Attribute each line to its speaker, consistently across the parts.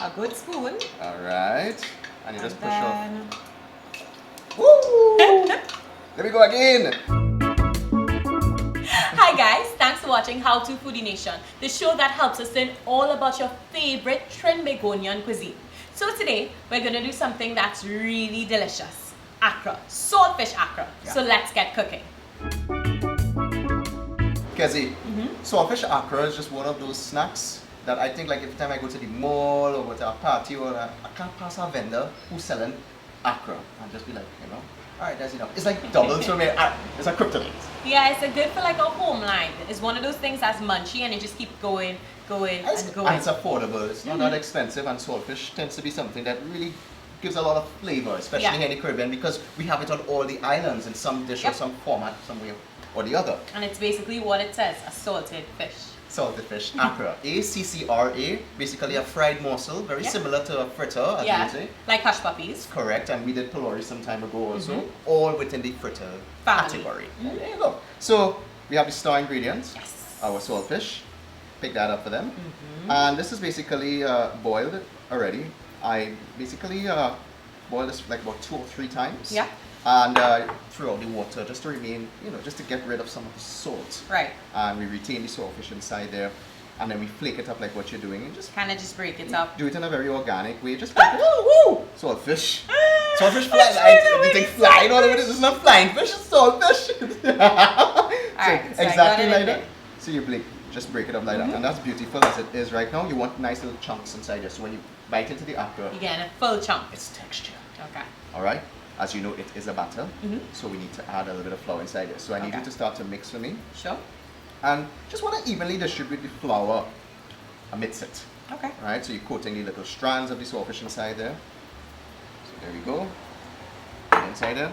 Speaker 1: a good spoon.
Speaker 2: Alright. And you just push off.
Speaker 1: Woo!
Speaker 2: There we go again.
Speaker 1: Hi guys, thanks for watching How To Foodie Nation, the show that helps us learn all about your favorite Trinbagonian cuisine. So today, we're going to do something that's really delicious. Accra. Saltfish Accra.
Speaker 2: Yeah.
Speaker 1: So let's get cooking.
Speaker 2: Kezi, saltfish Accra is just one of those snacks that I think like every time I go to the mall or go to a party or I can't pass a vendor who's selling Accra and just be like, you know, alright, that's enough. It's like doubles for me. It's a kryptonite.
Speaker 1: Yeah, it's a good for like a home line. It's one of those things that's munchy and you just keep going and going.
Speaker 2: And it's affordable. It's not that expensive, and saltfish tends to be something that really gives a lot of flavor, especially in the Caribbean, because we have it on all the islands in some dish or some format, some way or the other.
Speaker 1: And it's basically what it says, a salted fish.
Speaker 2: Salted fish, Accra. A-C-C-R-A, basically a fried morsel, very similar to a fritter, as you would say.
Speaker 1: Like hush puppies.
Speaker 2: Correct, and we did pylori some time ago also, all within the fritter category. There you go. So, we have the star ingredients, our saltfish. Pick that up for them. And this is basically boiled already. I basically boiled this like about 2 or 3 times.
Speaker 1: Yeah.
Speaker 2: And threw out the water just to remain, you know, just to get rid of some of the salt.
Speaker 1: Right.
Speaker 2: And we retain the saltfish inside there. And then we flake it up like what you're doing. And just
Speaker 1: kind of just break it up.
Speaker 2: do it in a very organic way. Just like, woo! Saltfish. Saltfish flying. You think flying all over this? It's not flying fish, it's saltfish.
Speaker 1: So
Speaker 2: exactly like that. So you just break it up like that. And that's beautiful as it is right now. You want nice little chunks inside there. So when you bite into the Accra,
Speaker 1: you get a full chunk.
Speaker 2: it's texture.
Speaker 1: Okay.
Speaker 2: Alright? As you know, it is a batter. So we need to add a little bit of flour inside there. So I need you to start to mix for me.
Speaker 1: Sure.
Speaker 2: And just want to evenly distribute the flour amidst it.
Speaker 1: Okay.
Speaker 2: Alright, so you're coating the little strands of the saltfish inside there. So there we go. Inside there.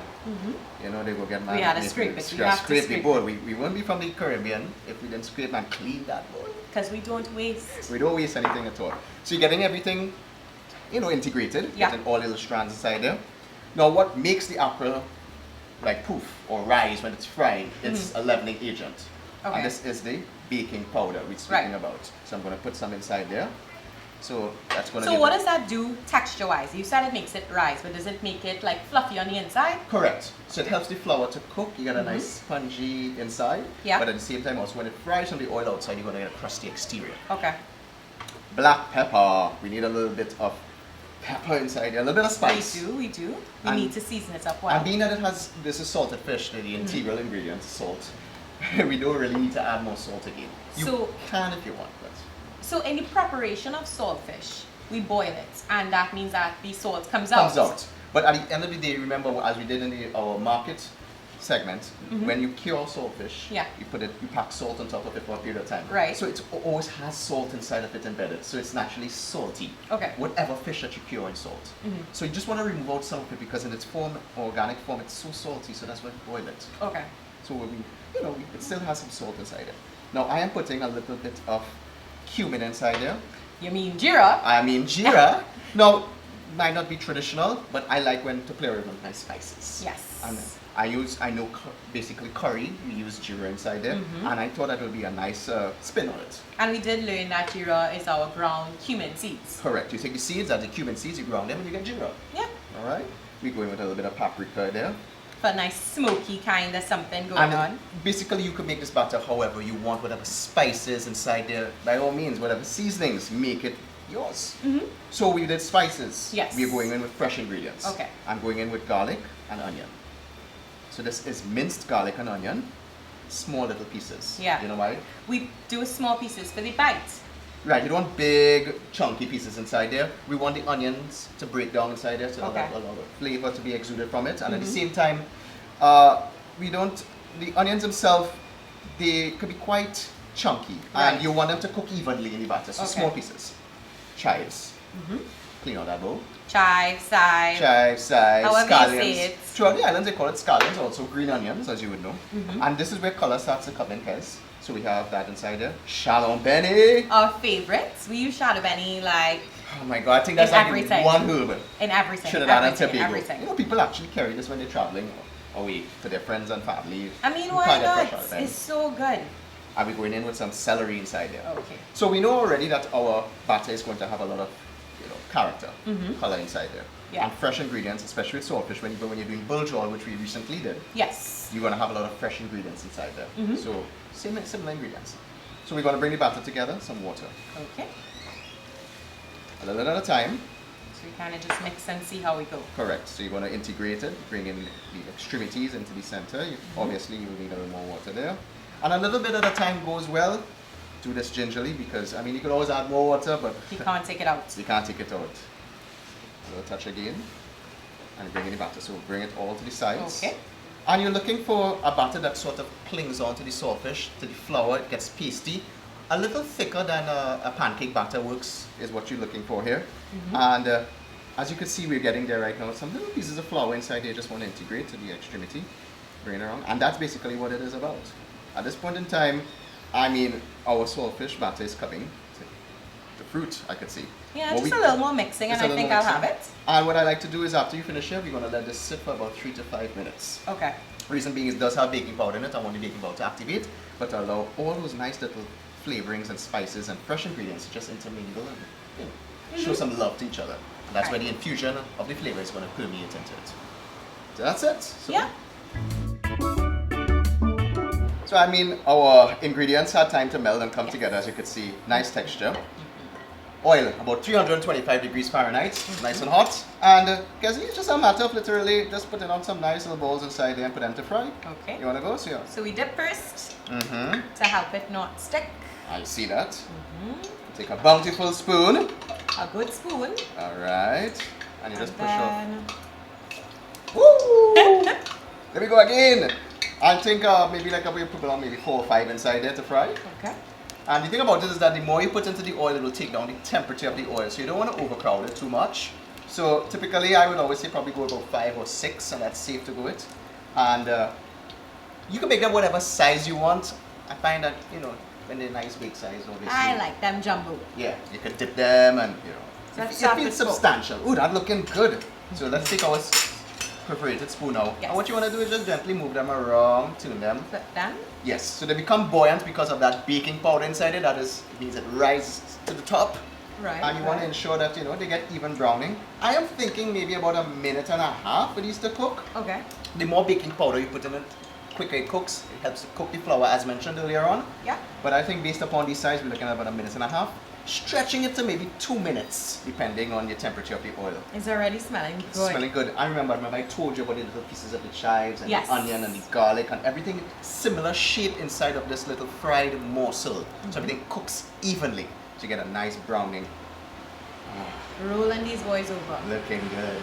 Speaker 2: You know, they will get mad.
Speaker 1: We had to scrape it. We have to
Speaker 2: scrape the
Speaker 1: scrape
Speaker 2: bowl. We won't be from the Caribbean if we didn't scrape and clean that bowl.
Speaker 1: Because we don't waste.
Speaker 2: We don't waste anything at all. So you're getting everything, you know, integrated. Getting all little strands inside there. Now what makes the Accra like poof or rise when it's fried, it's a leavening agent.
Speaker 1: Okay.
Speaker 2: And this is the baking powder we're speaking about. So I'm going to put some inside there. So that's going to
Speaker 1: So what does that do texture-wise? You said it makes it rise, but does it make it like fluffy on the inside?
Speaker 2: Correct. So it helps the flour to cook. You get a nice spongy inside.
Speaker 1: Yeah.
Speaker 2: But at the same time also when it fries on the oil outside, you're going to get a crusty exterior.
Speaker 1: Okay.
Speaker 2: Black pepper. We need a little bit of pepper inside there, a little bit of spice.
Speaker 1: We do. We need to season it up well.
Speaker 2: And being that it has, this is salted fish, the integral ingredient, salt, we don't really need to add more salt again. You can if you want, but.
Speaker 1: So in the preparation of saltfish, we boil it, and that means that the salt comes out.
Speaker 2: But at the end of the day, remember as we did in our market segment, when you cure saltfish, you pack salt on top of it for a period of time.
Speaker 1: Right.
Speaker 2: So it always has salt inside of it embedded, so it's naturally salty.
Speaker 1: Okay.
Speaker 2: Whatever fish that you cure in salt. So you just want to remove out some of it because in its form, organic form, it's so salty, so that's why we boil it.
Speaker 1: Okay.
Speaker 2: So it still has some salt inside it. Now I am putting a little bit of cumin inside there.
Speaker 1: You mean Geera?
Speaker 2: I mean Geera. Now, might not be traditional, but I like when to play around with my spices.
Speaker 1: Yes.
Speaker 2: And I know basically curry, we use Geera inside there, and I thought that would be a nice spin on it.
Speaker 1: And we did learn that Geera is our ground cumin seeds.
Speaker 2: Correct. You take the seeds and the cumin seeds, you ground them, and you get Geera.
Speaker 1: Yeah.
Speaker 2: All right. We're going with a little bit of paprika there.
Speaker 1: For a nice smoky kind of something going on.
Speaker 2: Basically, you can make this batter however you want, whatever spices inside there. By all means, whatever seasonings, make it yours. So we did spices.
Speaker 1: Yes.
Speaker 2: We're going in with fresh ingredients.
Speaker 1: Okay.
Speaker 2: I'm going in with garlic and onion. So this is minced garlic and onion, small little pieces.
Speaker 1: Yeah.
Speaker 2: You know why?
Speaker 1: We do small pieces for the bite.
Speaker 2: Right, you don't want big, chunky pieces inside there. We want the onions to break down inside there, so a lot of flavor to be exuded from it. And at the same time, the onions themselves, they could be quite chunky.
Speaker 1: Right.
Speaker 2: And you want them to cook evenly in the batter, so small pieces. Chives. Clean out that bowl.
Speaker 1: Chives,
Speaker 2: However
Speaker 1: scallions. You say it.
Speaker 2: Throughout the islands they call it scallions, also green onions, as you would know. And this is where color starts to come in, guys. So we have that inside there. Chadon Beni.
Speaker 1: Our favorites. We use Chadon Beni like.
Speaker 2: Oh my god, I think that's like one herb.
Speaker 1: In everything.
Speaker 2: Trinidad and Tobago.
Speaker 1: Everything.
Speaker 2: You know, people actually carry this when they're traveling away to their friends and family.
Speaker 1: I mean, why not? It's so good.
Speaker 2: And we're going in with some celery inside there.
Speaker 1: Okay.
Speaker 2: So we know already that our batter is going to have a lot of, character, color inside there.
Speaker 1: Yeah.
Speaker 2: And fresh ingredients, especially with saltfish, when you're doing bulgur, which we recently did.
Speaker 1: Yes.
Speaker 2: You're going to have a lot of fresh ingredients inside there. So similar ingredients. So we're going to bring the batter together, some water.
Speaker 1: Okay.
Speaker 2: A little at a time.
Speaker 1: So we kind of just mix and see how we go.
Speaker 2: Correct. So you're going to integrate it, bring in the extremities into the center. Obviously, you will need a little more water there. And a little bit at a time goes well. Do this gingerly because, I mean, you could always add more water, but
Speaker 1: you can't take it out.
Speaker 2: You can't take it out. A little touch again. And bring in the batter. So bring it all to the sides.
Speaker 1: Okay.
Speaker 2: And you're looking for a batter that sort of clings onto the saltfish, to the flour. It gets pasty. A little thicker than a pancake batter works is what you're looking for here. And as you can see, we're getting there right now. Some little pieces of flour inside here just want to integrate to the extremity. Bring it around. And that's basically what it is about. At this point in time, I mean, our saltfish batter is coming to the fruit, I could see.
Speaker 1: Yeah, just a little more mixing and I think I'll have it.
Speaker 2: And what I like to do is after you finish it, we're going to let this sit for about 3 to 5 minutes.
Speaker 1: Okay.
Speaker 2: Reason being, it does have baking powder in it. I want the baking powder to activate, but to allow all those nice little flavorings and spices and fresh ingredients to just intermingle and show some love to each other. And that's where the infusion of the flavor is going to permeate into it. So that's it. So,
Speaker 1: yeah.
Speaker 2: So I mean, our ingredients had time to meld and come together, as you could see. Nice texture. Oil, about 325 degrees Fahrenheit, nice and hot. And guess it's just a matter of literally just putting on some nice little balls inside there and put them to fry.
Speaker 1: Okay.
Speaker 2: You want to go?
Speaker 1: So we dip first to help it not stick.
Speaker 2: I see that. Take a bountiful spoon.
Speaker 1: A good spoon.
Speaker 2: All right. And you just push off.
Speaker 1: Woo!
Speaker 2: There we go again. I think maybe like we put on maybe 4 or 5 inside there to fry.
Speaker 1: Okay.
Speaker 2: And the thing about this is that the more you put into the oil, it will take down the temperature of the oil. So you don't want to overcrowd it too much. So typically I would always say probably go about 5 or 6, and that's safe to go with. And you can make them whatever size you want. I find that, you know, when they're nice big size, obviously.
Speaker 1: I like them jumbo.
Speaker 2: Yeah, you could dip them and, you know, it feels substantial. Ooh, that's looking good. So let's take our perforated spoon now.
Speaker 1: Yes.
Speaker 2: And what you want to do is just gently move them around, tune them.
Speaker 1: Flip them.
Speaker 2: Yes, so they become buoyant because of that baking powder inside it. That is, it means it rises to the top.
Speaker 1: Right.
Speaker 2: And you want to ensure that, you know, they get even browning. I am thinking maybe about 1.5 minutes for these to cook.
Speaker 1: Okay.
Speaker 2: The more baking powder you put in it, quicker it cooks. It helps to cook the flour as mentioned earlier on.
Speaker 1: Yeah.
Speaker 2: But I think based upon these size, we're looking at about 1.5 minutes. Stretching it to maybe 2 minutes, depending on the temperature of the oil.
Speaker 1: It's already smelling good.
Speaker 2: It's smelling good. I remember I told you about the little pieces of the chives and
Speaker 1: yes.
Speaker 2: the onion and the garlic and everything similar shape inside of this little fried morsel. So everything cooks evenly. So you get a nice browning.
Speaker 1: Rolling these boys over.
Speaker 2: Looking good.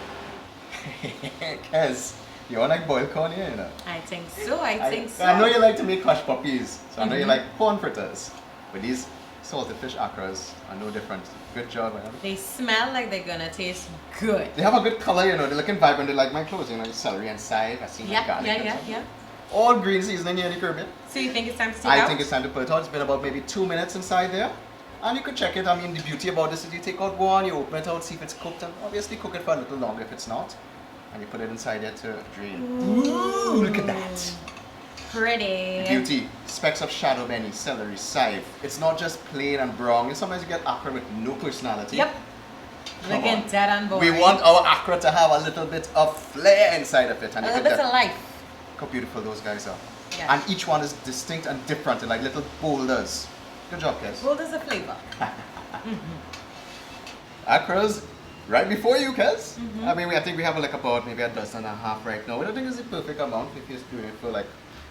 Speaker 2: Kez, you want like boiled corn here, you know?
Speaker 1: I think so, I think so.
Speaker 2: I know you like to make hush puppies, so I know you like corn fritters. But these salted fish Accras are no different. Good job, man.
Speaker 1: They smell like they're gonna taste good.
Speaker 2: They have a good color, you know. They're looking vibrant. They like my clothes, you know, celery and chives. I see my garlic.
Speaker 1: Yeah.
Speaker 2: All green seasoning here in the Caribbean.
Speaker 1: So you think it's time to take it out?
Speaker 2: I think it's time to put it out. It's been about maybe 2 minutes inside there. And you could check it. I mean, the beauty about this is you take out one, you open it out, see if it's cooked, and obviously cook it for a little longer if it's not. And you put it inside there to drain. Ooh, look at that.
Speaker 1: Pretty.
Speaker 2: Beauty. Specks of shadow Beni, celery, chives. It's not just plain and brown. And sometimes you get Accra with no personality.
Speaker 1: Yep. Looking dead and boring.
Speaker 2: We want our Accra to have a little bit of flair inside of it. And
Speaker 1: a little bit of life.
Speaker 2: Look how beautiful those guys are.
Speaker 1: Yes.
Speaker 2: And each one is distinct and different. They're like little boulders. Good job, Kez.
Speaker 1: Boulders of flavor.
Speaker 2: Accra's right before you, Kez. I mean, I think we have like about maybe 1.5 dozen right now. Which I think is the perfect amount if you're doing it for like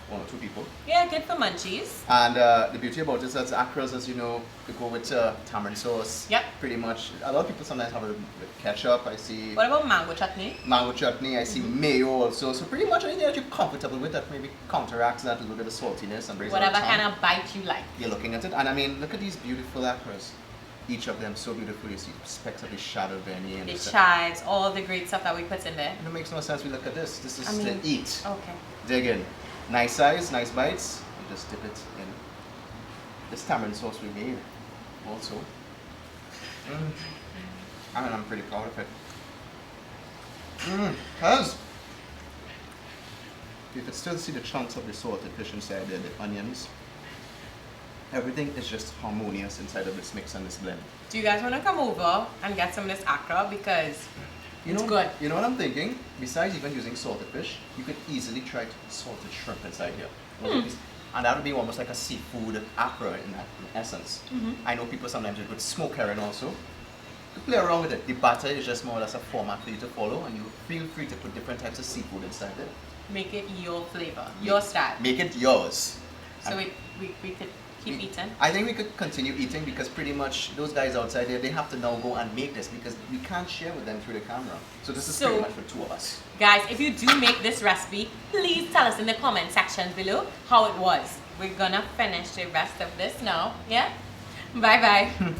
Speaker 2: 1 or 2 people.
Speaker 1: Yeah, good for munchies.
Speaker 2: And the beauty about this is Accras, as you know, you go with tamarind sauce.
Speaker 1: Yep.
Speaker 2: Pretty much. A lot of people sometimes have it with ketchup. I see.
Speaker 1: What about mango chutney?
Speaker 2: Mango chutney. I see mayo also. So pretty much anything that you're comfortable with that maybe counteracts that little bit of saltiness and brings
Speaker 1: whatever
Speaker 2: out
Speaker 1: kind of bite you like.
Speaker 2: You're looking at it. And I mean, look at these beautiful Accras. Each of them so beautiful. You see specks of the shadow Beni and
Speaker 1: the chives, all the great stuff that we put in there.
Speaker 2: And it makes no sense we look at this. This is to eat.
Speaker 1: Okay.
Speaker 2: Dig in. Nice size, nice bites. You just dip it in this tamarind sauce we made also. I mean, I'm pretty proud of it. Cuz you can still see the chunks of the salted fish inside there, the onions. Everything is just harmonious inside of this mix and this blend.
Speaker 1: Do you guys want to come over and get some of this Accra because it's good?
Speaker 2: You know what I'm thinking? Besides even using salted fish, you could easily try salted shrimp inside here. And that would be almost like a seafood Accra in essence. I know people sometimes do it with smoked herring also. To play around with it. The batter is just more or less a format for you to follow, and you feel free to put different types of seafood inside it.
Speaker 1: Make it your flavor, your style.
Speaker 2: Make it yours.
Speaker 1: So we could keep eating?
Speaker 2: I think we could continue eating because pretty much those guys outside there, they have to now go and make this because we can't share with them through the camera. So this is pretty much for two of us.
Speaker 1: Guys, if you do make this recipe, please tell us in the comment section below how it was. We're gonna finish the rest of this now, yeah? Bye bye.